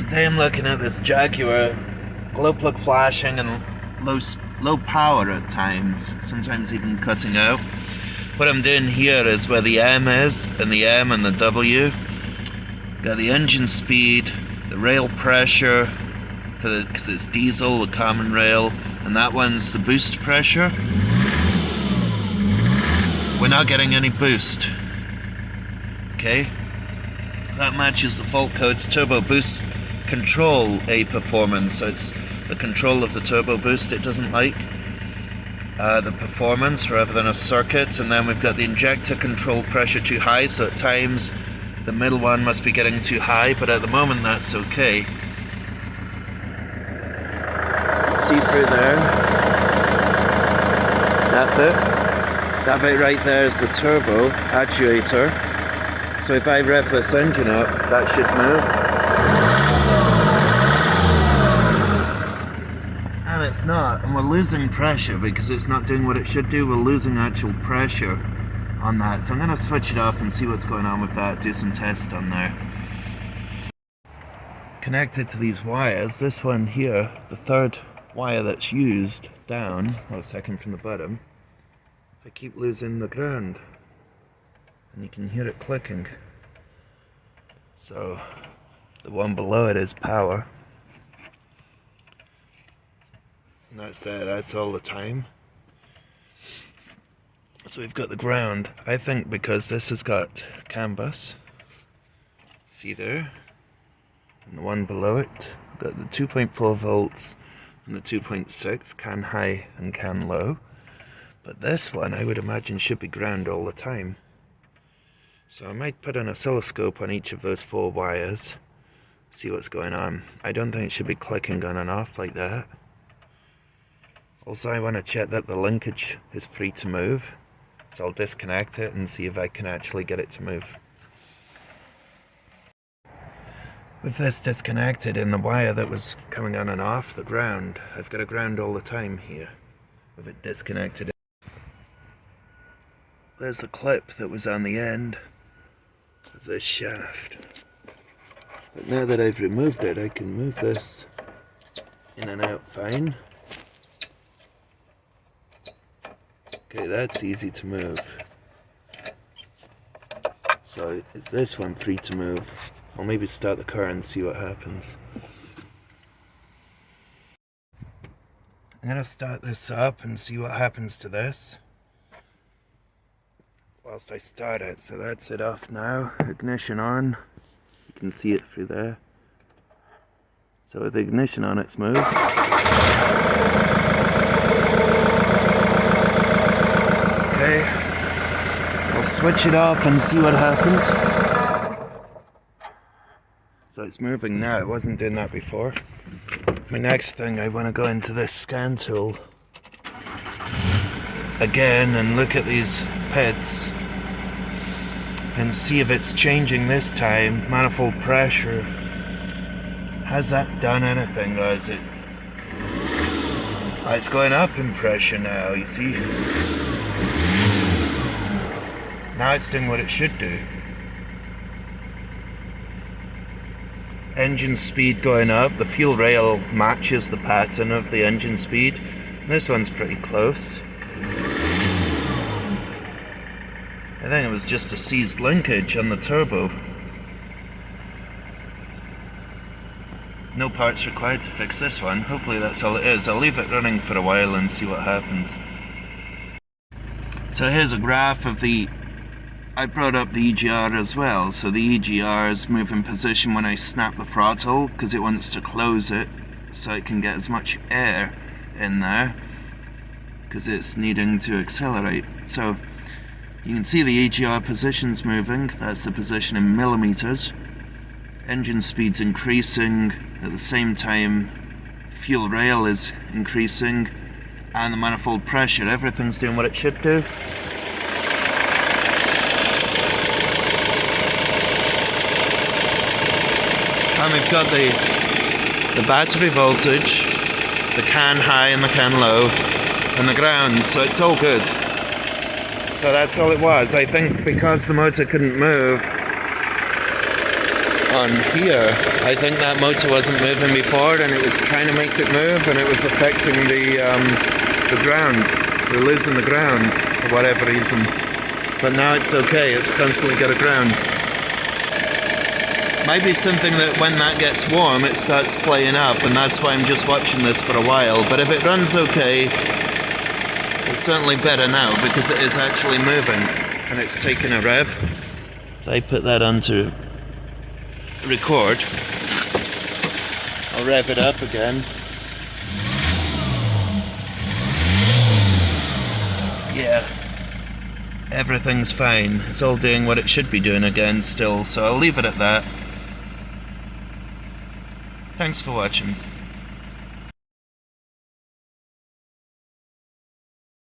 Today I'm looking at this Jaguar, glow plug flashing and low power at times, sometimes even cutting out. What I'm doing here is where the M is, and the M and the W. Got the engine speed, the rail pressure, because it's diesel, the common rail, and that one's the boost pressure. We're not getting any boost. Okay? That matches the fault code's turbo boost control A performance, so it's the control of the turbo boost it doesn't like. The performance rather than a circuit, and then we've got the injector control pressure too high, so at times the middle one must be getting too high, but at the moment that's okay. See through there, that bit right there is the turbo actuator, so if I rev this engine up, that should move. And it's not, and we're losing pressure because it's not doing what it should do. We're losing actual pressure on that, so I'm going to switch it off and see what's going on with that, do some tests on there. Connected to these wires, this one here, the third wire that's used down, well, second from the bottom, I keep losing the ground, and you can hear it clicking. So the one below it is power. And that's there, that's all the time. So we've got the ground, I think because this has got CAN bus, see there, and the one below it, got the 2.4 volts and the 2.6, CAN high and CAN low. But this one I would imagine should be ground all the time. So I might put an oscilloscope on each of those 4 wires, see what's going on. I don't think it should be clicking on and off like that. Also, I want to check that the linkage is free to move, so I'll disconnect it and see if I can actually get it to move. With this disconnected in the wire that was coming on and off, the ground, I've got a ground all the time here, with it disconnected. There's the clip that was on the end of this shaft. But now that I've removed it, I can move this in and out fine. Okay, that's easy to move. So is this one free to move? I'll maybe start the car and see what happens. I'm going to start this up and see what happens to this whilst I start it. So that's it off now. Ignition on. You can see it through there. So with the ignition on, it's moved. Okay, I'll switch it off and see what happens. So it's moving now, it wasn't doing that before. My next thing, I want to go into this scan tool again and look at these pits and see if it's changing this time. Manifold pressure, has that done anything, or is it? Oh, it's going up in pressure now, you see. Now it's doing what it should do. Engine speed going up, the fuel rail matches the pattern of the engine speed. This one's pretty close. I think it was just a seized linkage on the turbo. No parts required to fix this one. Hopefully that's all it is. I'll leave it running for a while and see what happens. So here's a graph of the... I brought up the EGR as well, so the EGR is move in position when I snap the throttle because it wants to close it so it can get as much air in there because it's needing to accelerate. So you can see the EGR position's moving, that's the position in millimeters. Engine speed's increasing, at the same time fuel rail is increasing, and the manifold pressure, everything's doing what it should do. And we've got the battery voltage, the CAN high and the CAN low, and the ground, so it's all good. So that's all it was. I think because the motor couldn't move, on here. I think that motor wasn't moving before and it was trying to make it move and it was affecting the ground. We're losing the ground for whatever reason. But now it's okay, it's constantly got a ground. Might be something that when that gets warm it starts playing up, and that's why I'm just watching this for a while. But if it runs okay, it's certainly better now because it is actually moving and it's taking a rev. If I put that onto record, I'll rev it up again. Yeah, everything's fine. It's all doing what it should be doing again still, so I'll leave it at that. Thanks for watching.